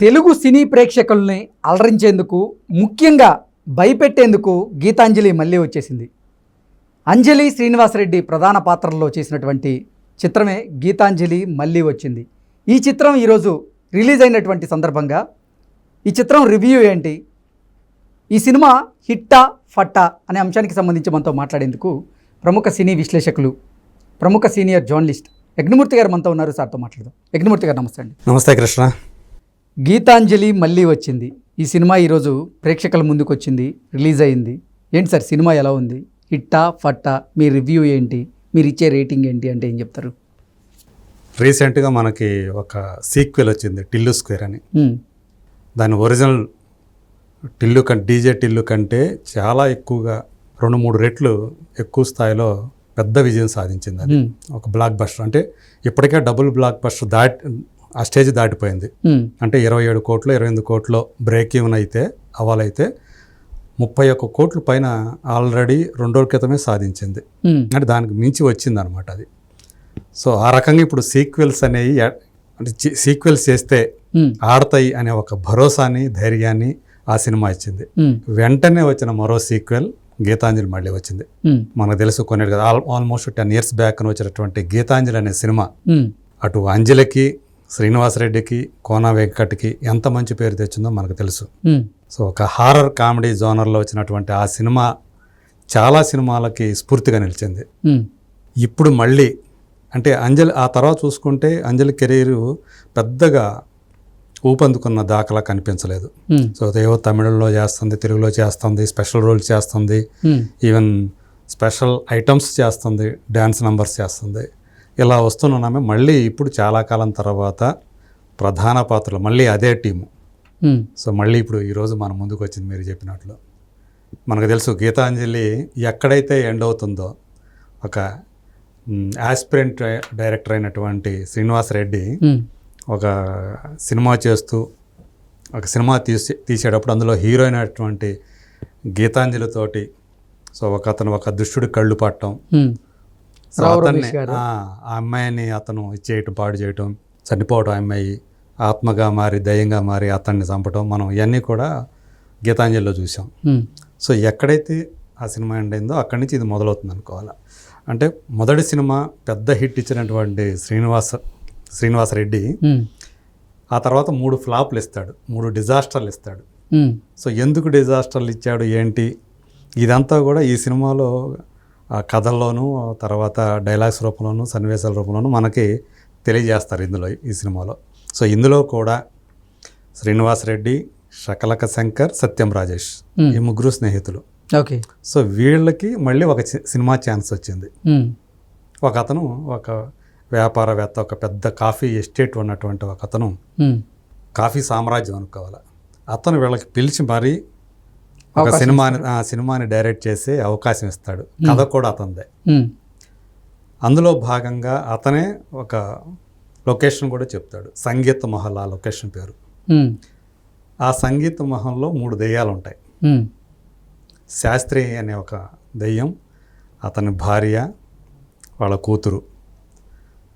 తెలుగు సినీ ప్రేక్షకుల్ని అలరించేందుకు, ముఖ్యంగా భయపెట్టేందుకు గీతాంజలి మళ్ళీ వచ్చేసింది. అంజలి శ్రీనివాసరెడ్డి ప్రధాన పాత్రల్లో చేసినటువంటి చిత్రమే గీతాంజలి మళ్ళీ వచ్చింది. ఈ చిత్రం ఈరోజు రిలీజ్ అయినటువంటి సందర్భంగా ఈ చిత్రం రివ్యూ ఏంటి, ఈ సినిమా హిట్టా ఫట్టా అనే అంశానికి సంబంధించి మనతో మాట్లాడేందుకు ప్రముఖ సినీ విశ్లేషకులు, ప్రముఖ సీనియర్ జర్నలిస్ట్ యజ్ఞమూర్తి గారు మనతో ఉన్నారు. సార్తో మాట్లాడదాం. యజ్ఞమూర్తి గారు నమస్తే అండి. నమస్తే కృష్ణ. గీతాంజలి మళ్ళీ వచ్చింది. ఈ సినిమా ఈరోజు ప్రేక్షకుల ముందుకు వచ్చింది, రిలీజ్ అయింది. ఏంటి సార్ సినిమా ఎలా ఉంది? హిట్టా ఫట్టా? మీ రివ్యూ ఏంటి? మీరు ఇచ్చే రేటింగ్ ఏంటి అంటే ఏం చెప్తారు? రీసెంట్గా మనకి ఒక సీక్వెల్ వచ్చింది, టిల్లు స్క్వేర్ అని. దాని ఒరిజినల్ డీజే టిల్లు కంటే చాలా ఎక్కువగా 2-3 రెట్లు ఎక్కువ స్థాయిలో పెద్ద విజయం సాధించింది. అది ఒక బ్లాక్ బస్టర్. అంటే ఇప్పటికే డబుల్ బ్లాక్ బస్టర్ ఆ స్టేజ్ దాటిపోయింది. అంటే 27 కోట్లు 28 కోట్లు బ్రేక్ ఈవెన్ అయితే అవ్వాలైతే 31 కోట్ల పైన ఆల్రెడీ 2 రోజుల క్రితమే సాధించింది. అంటే దానికి మించి వచ్చింది అనమాట అది. సో ఆ రకంగా ఇప్పుడు సీక్వెల్స్ అనేవి, అంటే సీక్వెల్స్ చేస్తే ఆడతాయి అనే ఒక భరోసాని, ధైర్యాన్ని ఆ సినిమా ఇచ్చింది. వెంటనే వచ్చిన మరో సీక్వెల్ గీతాంజలి మళ్ళీ వచ్చింది. మనకు తెలుసు కొనేది కదా, ఆల్మోస్ట్ 10 years బ్యాక్ వచ్చినటువంటి గీతాంజలి అనే సినిమా అటు అంజలికి, శ్రీనివాసరెడ్డికి, కోన వెంకట్కి ఎంత మంచి పేరు తెచ్చిందో మనకు తెలుసు. సో ఒక హారర్ కామెడీ జోనర్లో వచ్చినటువంటి ఆ సినిమా చాలా సినిమాలకి స్ఫూర్తిగా నిలిచింది. ఇప్పుడు మళ్ళీ అంటే అంజలి ఆ తర్వాత చూసుకుంటే అంజలి కెరీర్ పెద్దగా ఊపందుకున్న దాఖలా కనిపించలేదు. సో ఏవో తమిళంలో చేస్తుంది, తెలుగులో చేస్తుంది, స్పెషల్ రోల్స్ చేస్తుంది, ఈవెన్ స్పెషల్ ఐటమ్స్ చేస్తుంది, డ్యాన్స్ నంబర్స్ చేస్తుంది. ఇలా వస్తున్నామే మళ్ళీ ఇప్పుడు చాలా కాలం తర్వాత ప్రధాన పాత్రలు మళ్ళీ అదే టీము. సో మళ్ళీ ఇప్పుడు ఈరోజు మన ముందుకు వచ్చింది. మీరు చెప్పినట్లు మనకు తెలుసు గీతాంజలి ఎక్కడైతే ఎండ్ అవుతుందో, ఒక యాస్పిరెంట్ డైరెక్టర్ అయినటువంటి శ్రీనివాసరెడ్డి ఒక సినిమా చేస్తూ ఒక సినిమా తీసేటప్పుడు అందులో హీరోయిన్ అయినటువంటి గీతాంజలితోటి సో అతను ఒక దుష్టుడి కళ్ళు పట్టడం, సో అతన్ని ఆ అమ్మాయిని అతను ఇచ్చేయటం, పాడు చేయటం, చనిపోవడం, అమ్మాయి ఆత్మగా మారి దయ్యంగా మారి అతన్ని చంపటం, మనం ఇవన్నీ కూడా గీతాంజలిలో చూసాం. సో ఎక్కడైతే ఆ సినిమా ఎండ్ అయిందో అక్కడి నుంచి ఇది మొదలవుతుంది అనుకోవాలి. అంటే మొదటి సినిమా పెద్ద హిట్ ఇచ్చినటువంటి శ్రీనివాసరెడ్డి ఆ తర్వాత 3 ఫ్లాప్లు ఇస్తాడు, 3 డిజాస్టర్లు ఇస్తాడు. సో ఎందుకు డిజాస్టర్లు ఇచ్చాడు ఏంటి ఇదంతా కూడా ఈ సినిమాలో కథల్లోనూ, తర్వాత డైలాగ్స్ రూపంలోనూ, సన్నివేశాల రూపంలోనూ మనకి తెలియజేస్తారు ఈ సినిమాలో. సో ఇందులో కూడా శ్రీనివాసరెడ్డి, శకలక శంకర్, సత్యం రాజేష్ ఈ 3 స్నేహితులు. ఓకే. సో వీళ్ళకి మళ్ళీ ఒక సినిమా ఛాన్స్ వచ్చింది. ఒక అతను ఒక వ్యాపారవేత్త, ఒక పెద్ద కాఫీ ఎస్టేట్ ఉన్నటువంటి ఒక అతను, కాఫీ సామ్రాజ్యం అనుకోవాలి, అతను వీళ్ళకి పిలిచి మరీ ఒక సినిమాని డైరెక్ట్ చేసే అవకాశం ఇస్తాడు. కథ కూడా అతనిదే. అందులో భాగంగా అతనే ఒక లొకేషన్ కూడా చెప్తాడు, సంగీత మహల్ ఆ లొకేషన్ పేరు. ఆ సంగీత మహల్లో 3 దెయ్యాలు ఉంటాయి. శాస్త్రి అనే ఒక దెయ్యం, అతని భార్య, వాళ్ళ కూతురు.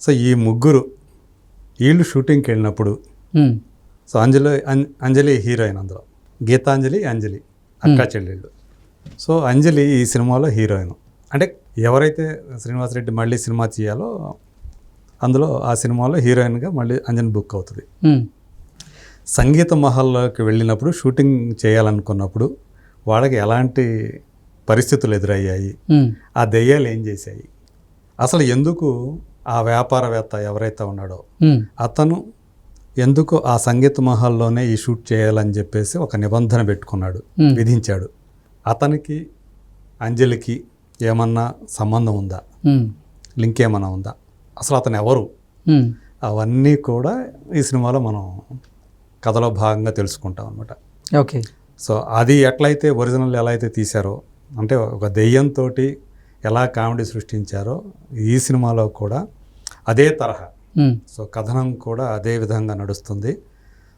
సో ఈ 3 వీళ్ళు షూటింగ్కి వెళ్ళినప్పుడు, సో అంజలి హీరోయిన్, అందులో గీతాంజలి, అంజలి అక్కా చెల్లెళ్ళు. సో అంజలి ఈ సినిమాలో హీరోయిన్. అంటే ఎవరైతే శ్రీనివాసరెడ్డి మళ్ళీ సినిమా చేయాలో అందులో ఆ సినిమాలో హీరోయిన్గా మళ్ళీ అంజలి బుక్ అవుతుంది. సంగీత మహల్లోకి వెళ్ళినప్పుడు షూటింగ్ చేయాలనుకున్నప్పుడు వాళ్ళకి ఎలాంటి పరిస్థితులు ఎదురయ్యాయి, ఆ దెయ్యాలు ఏం చేశాయి, అసలు ఎందుకు ఆ వ్యాపారవేత్త ఎవరైతే ఉన్నాడో అతను ఎందుకు ఆ సంగీత మహల్లోనే ఈ షూట్ చేయాలని చెప్పేసి ఒక నిబంధన పెట్టుకున్నాడు, విధించాడు. అతనికి అంజలికి ఏమన్నా సంబంధం ఉందా, లింక్ ఏమన్నా ఉందా, అసలు అతను ఎవరు, అవన్నీ కూడా ఈ సినిమాలో మనం కథలో భాగంగా తెలుసుకుంటాం అనమాట. ఓకే. సో అది ఎట్లయితే ఒరిజినల్ ఎలా అయితే తీశారో, అంటే ఒక దెయ్యంతో ఎలా కామెడీ సృష్టించారో ఈ సినిమాలో కూడా అదే తరహా. సో కథనం కూడా అదే విధంగా నడుస్తుంది.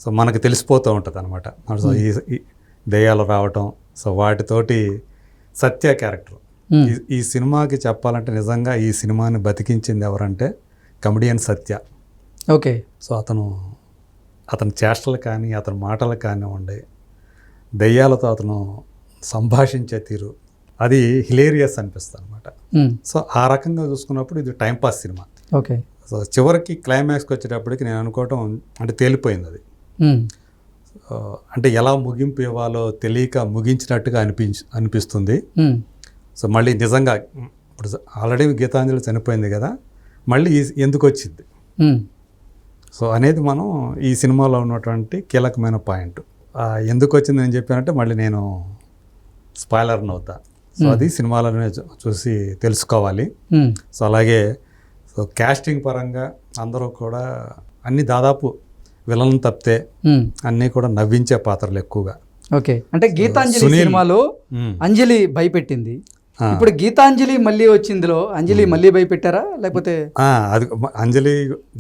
సో మనకు తెలిసిపోతూ ఉంటుంది అనమాట. సో ఈ దెయ్యాలు రావటం, సో వాటితోటి సత్య క్యారెక్టర్ ఈ సినిమాకి చెప్పాలంటే నిజంగా ఈ సినిమాని బతికించింది ఎవరంటే కమెడియన్ సత్య. ఓకే. సో అతను అతని చేష్టలు కానీ అతని మాటలు కానివ్వండి, దెయ్యాలతో అతను సంభాషించే తీరు, అది హిలేరియస్ అనిపిస్తుంది అనమాట. సో ఆ రకంగా చూసుకున్నప్పుడు ఇది టైంపాస్ సినిమా. ఓకే. సో చివరికి క్లైమాక్స్కి వచ్చేటప్పటికి నేను అనుకోవటం అంటే తేలిపోయింది అది. అంటే ఎలా ముగింపు ఇవ్వాలో తెలియక ముగించినట్టుగా అనిపిస్తుంది. సో మళ్ళీ నిజంగా ఇప్పుడు ఆల్రెడీ గీతాంజలి చనిపోయింది కదా, మళ్ళీ ఎందుకు వచ్చింది సో అనేది మనం ఈ సినిమాలో ఉన్నటువంటి కీలకమైన పాయింట్. ఎందుకు వచ్చింది అని చెప్పానంటే మళ్ళీ నేను స్పాయిలర్ని అవుతా. సో అది సినిమాలోనే చూసి తెలుసుకోవాలి. సో అలాగే సో క్యాస్టింగ్ పరంగా అందరూ కూడా అన్ని దాదాపు విలన్ తప్పితే అన్నీ కూడా నవ్వించే పాత్రలు ఎక్కువగా. ఓకే. అంటే గీతాంజలి సినిమాలో అంజలి భయపెట్టింది, ఇప్పుడు గీతాంజలి మళ్ళీ వచ్చిందిలో అంజలి మళ్ళీ భయపెట్టారా లేకపోతే? అది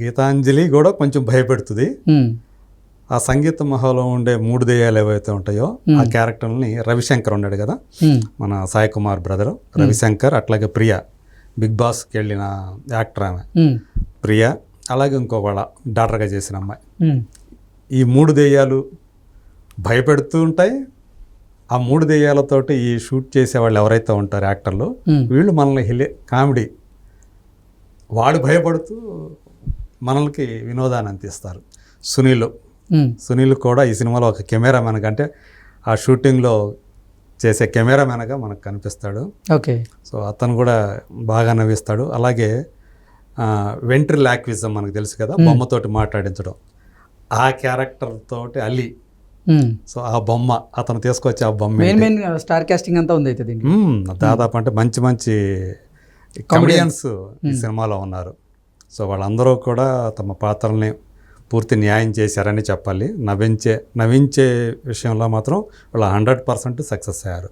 గీతాంజలి కూడా కొంచెం భయపెడుతుంది. ఆ సంగీత మహల్లో ఉండే 3 దెయ్యాలు ఏవైతే ఉంటాయో ఆ క్యారెక్టర్ని రవిశంకర్ ఉన్నాడు కదా, మన సాయి కుమార్ బ్రదర్ రవిశంకర్, అట్లాగే ప్రియా, బిగ్ బాస్కి వెళ్ళిన యాక్టర్ ఆమె ప్రియా, అలాగే ఇంకో వాళ్ళ డాక్టర్గా చేసిన అమ్మాయి, ఈ 3 దెయ్యాలు భయపెడుతూ ఉంటాయి. ఆ 3 దెయ్యాలతోటి ఈ షూట్ చేసే వాళ్ళు ఎవరైతే ఉంటారో యాక్టర్లు, వీళ్ళు మనల్ని కామెడీ, వాడు భయపడుతూ మనల్కి వినోదాన్ని అందిస్తారు. సునీల్ కూడా ఈ సినిమాలో ఒక కెమెరామెన్, అంటే ఆ షూటింగ్లో చేసే కెమెరామెన్గా మనకు కనిపిస్తాడు. ఓకే. సో అతను కూడా బాగా నవ్విస్తాడు. అలాగే వెంట్రిలాక్విజం మనకు తెలుసు కదా, బొమ్మతోటి మాట్లాడించడం, ఆ క్యారెక్టర్ తోటి అలీ. సో ఆ బొమ్మ అతను తీసుకొచ్చి ఆ బొమ్మ మెయిన్ స్టార్ కాస్టింగ్ అంతా ఉంది అయితే దాదాపు. అంటే మంచి మంచి కమెడియన్స్ ఈ సినిమాలో ఉన్నారు. సో వాళ్ళందరూ కూడా తమ పాత్రల్ని పూర్తి న్యాయం చేశారని చెప్పాలి. నవ్వించే విషయంలో మాత్రం వాళ్ళు 100% సక్సెస్ అయ్యారు.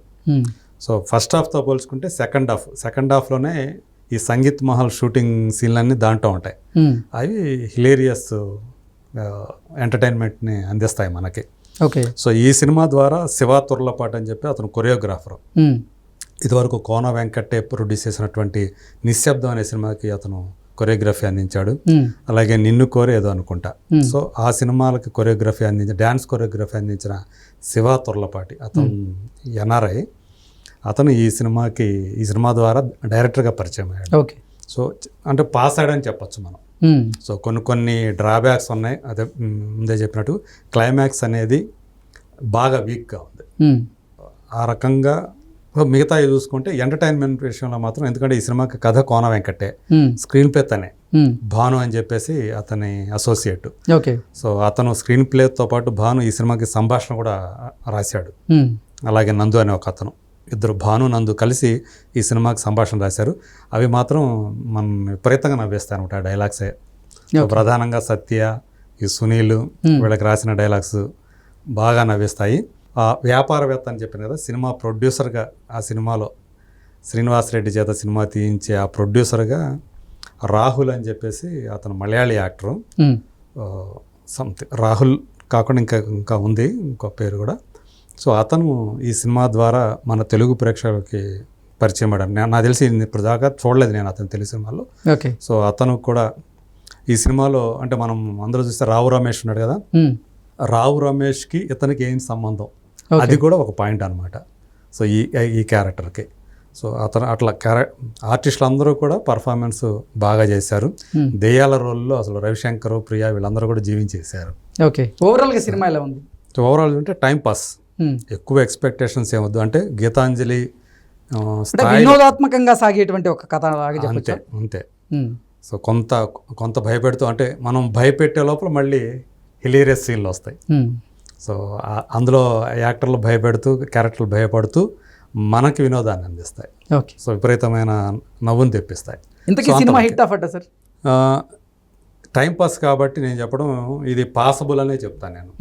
సో ఫస్ట్ హాఫ్తో పోల్చుకుంటే సెకండ్ హాఫ్లోనే ఈ సంగీత్ మహల్ షూటింగ్ సీన్లన్నీ దాంట్లో ఉంటాయి. అవి హిలేరియస్ ఎంటర్టైన్మెంట్ని అందిస్తాయి మనకి. ఓకే. సో ఈ సినిమా ద్వారా శివ తుర్లపాటి అని చెప్పి అతను కొరియోగ్రాఫర్. ఇదివరకు కోన వెంకటే ప్రొడ్యూస్ చేసినటువంటి నిశ్శబ్దం అనే సినిమాకి అతను కొరియోగ్రఫీ అందించాడు. అలాగే నిన్ను కోరే ఏదో అనుకుంటా. సో ఆ సినిమాలకి డ్యాన్స్ కొరియోగ్రఫీ అందించిన శివ తుర్లపాటి, అతను ఎన్ఆర్ఐ. అతను ఈ సినిమా ద్వారా డైరెక్టర్గా పరిచయం అయ్యాడు. ఓకే. సో అంటే పాస్ అయ్యాడని చెప్పచ్చు మనం. సో కొన్ని డ్రాబ్యాక్స్ ఉన్నాయి. అదే ముందే చెప్పినట్టు క్లైమాక్స్ అనేది బాగా వీక్గా ఉంది. ఆ రకంగా మిగతా చూసుకుంటే ఎంటర్టైన్మెంట్ విషయంలో మాత్రం, ఎందుకంటే ఈ సినిమాకి కథ కోన వెంకటే, స్క్రీన్ ప్లే తనే, భాను అని చెప్పేసి అతని అసోసియేట్. ఓకే. సో అతను స్క్రీన్ ప్లేతో పాటు భాను ఈ సినిమాకి సంభాషణ కూడా రాశాడు. అలాగే నందు అనే ఒక అతను, ఇద్దరు భాను నందు కలిసి ఈ సినిమాకి సంభాషణ రాశారు. అవి మాత్రం మనం విపరీతంగా నవ్వేస్తాయి అనమాట. ఆ డైలాగ్సే ప్రధానంగా సత్య, ఈ సునీల్ వీళ్ళకి రాసిన డైలాగ్స్ బాగా నవ్విస్తాయి. ఆ వ్యాపారవేత్త అని చెప్పాను కదా, సినిమా ప్రొడ్యూసర్గా ఆ సినిమాలో శ్రీనివాసరెడ్డి చేత సినిమా తీయించే ఆ ప్రొడ్యూసర్గా రాహుల్ అని చెప్పేసి అతను మలయాళీ యాక్టరు. సంథింగ్ రాహుల్ కాకుండా ఇంకా ఉంది ఇంకో పేరు కూడా. సో అతను ఈ సినిమా ద్వారా మన తెలుగు ప్రేక్షకులకి పరిచయం అయ్యాడు. నాకు తెలిసి ఇప్పుడు దాకా చూడలేదు నేను అతను తెలుగు సినిమాలో. ఓకే. సో అతను కూడా ఈ సినిమాలో, అంటే మనం అందరూ చూస్తే రావు రమేష్ ఉన్నాడు కదా, రావు రమేష్కి ఇతనికి ఏం సంబంధం, అది కూడా ఒక పాయింట్ అనమాట. సో ఈ క్యారెక్టర్కి. సో అతను అట్లా ఆర్టిస్టులు అందరూ కూడా పర్ఫార్మెన్స్ బాగా చేశారు. దెయ్యాల రోల్లో అసలు రవిశంకర్, ప్రియా వీళ్ళందరూ కూడా జీవించేశారు. ఓకే. ఓవరాల్గా సినిమా ఎలా ఉంది? సో ఓవరాల్ అంటే టైం పాస్, ఎక్కువ ఎక్స్పెక్టేషన్స్ ఏమొద్దు. అంటే గీతాంజలి వినోదాత్మకంగా సాగేటువంటి ఒక కథ అంతే. సో కొంత భయపెడుతూ, అంటే మనం భయపెట్టే లోపల మళ్ళీ హిలేరియస్ సీన్లు వస్తాయి. సో అందులో యాక్టర్లు భయపెడుతూ, క్యారెక్టర్లు భయపడుతూ మనకి వినోదాన్ని అందిస్తాయి. సో విపరీతమైన నవ్వుని తెప్పిస్తాయి. ఇంతకీ సినిమా హిట్ అవ్వట సార్? టైంపాస్ కాబట్టి నేను చెప్పడం ఇది పాసిబుల్ అనే చెప్తాను నేను.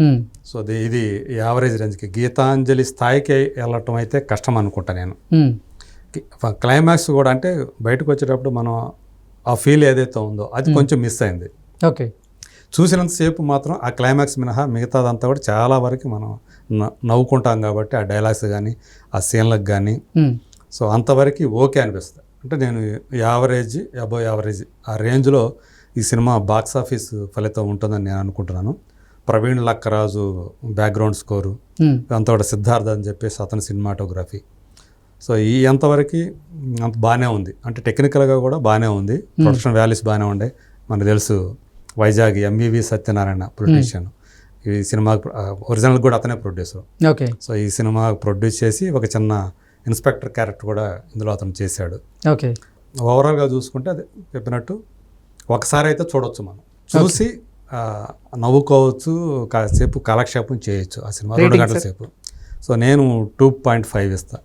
సో ఇది యావరేజ్ రేంజ్కి, గీతాంజలి స్థాయికి వెళ్ళటం అయితే కష్టం అనుకుంటా నేను. క్లైమాక్స్ కూడా అంటే బయటకు వచ్చేటప్పుడు మనం ఆ ఫీల్ ఏదైతే ఉందో అది కొంచెం మిస్ అయింది. ఓకే. చూసినంతసేపు మాత్రం ఆ క్లైమాక్స్ మినహా మిగతాదంతా కూడా చాలా వరకు మనం నవ్వుకుంటాం కాబట్టి, ఆ డైలాగ్స్ కానీ ఆ సీన్లకు కానీ. సో అంతవరకు ఓకే అనిపిస్తుంది. అంటే నేను యావరేజ్, అబోవ్ యావరేజ్ ఆ రేంజ్లో ఈ సినిమా బాక్స్ ఆఫీస్ ఫలితం ఉంటుందని నేను అనుకుంటున్నాను. ప్రవీణ్ లక్కరాజు బ్యాక్గ్రౌండ్ స్కోరు, ఉమ్, అంత కూడా సిద్ధార్థ్ అని చెప్పేసి అతని సినిమాటోగ్రఫీ. సో ఈ అంతవరకు అంత బాగానే ఉంది, అంటే టెక్నికల్గా కూడా బాగానే ఉంది, ప్రొడక్షన్ వాల్యూస్ బాగానే ఉండే. మనకు తెలుసు వైజాగ్ ఎంవివి సత్యనారాయణ పొలిటీషియన్, ఈ సినిమా ఒరిజినల్ కూడా అతనే ప్రొడ్యూసర్. ఓకే. సో ఈ సినిమా ప్రొడ్యూస్ చేసి ఒక చిన్న ఇన్స్పెక్టర్ క్యారెక్టర్ కూడా ఇందులో అతను చేశాడు. ఓకే. ఓవరాల్గా చూసుకుంటే అదే చెప్పినట్టు ఒకసారి అయితే చూడొచ్చు, మనం చూసి నవ్వుకోవచ్చు, కాసేపు కాలక్షేపం చేయొచ్చు ఆ సినిమా 2 గంటల సేపు. సో నేను 2.5 ఇస్తాను.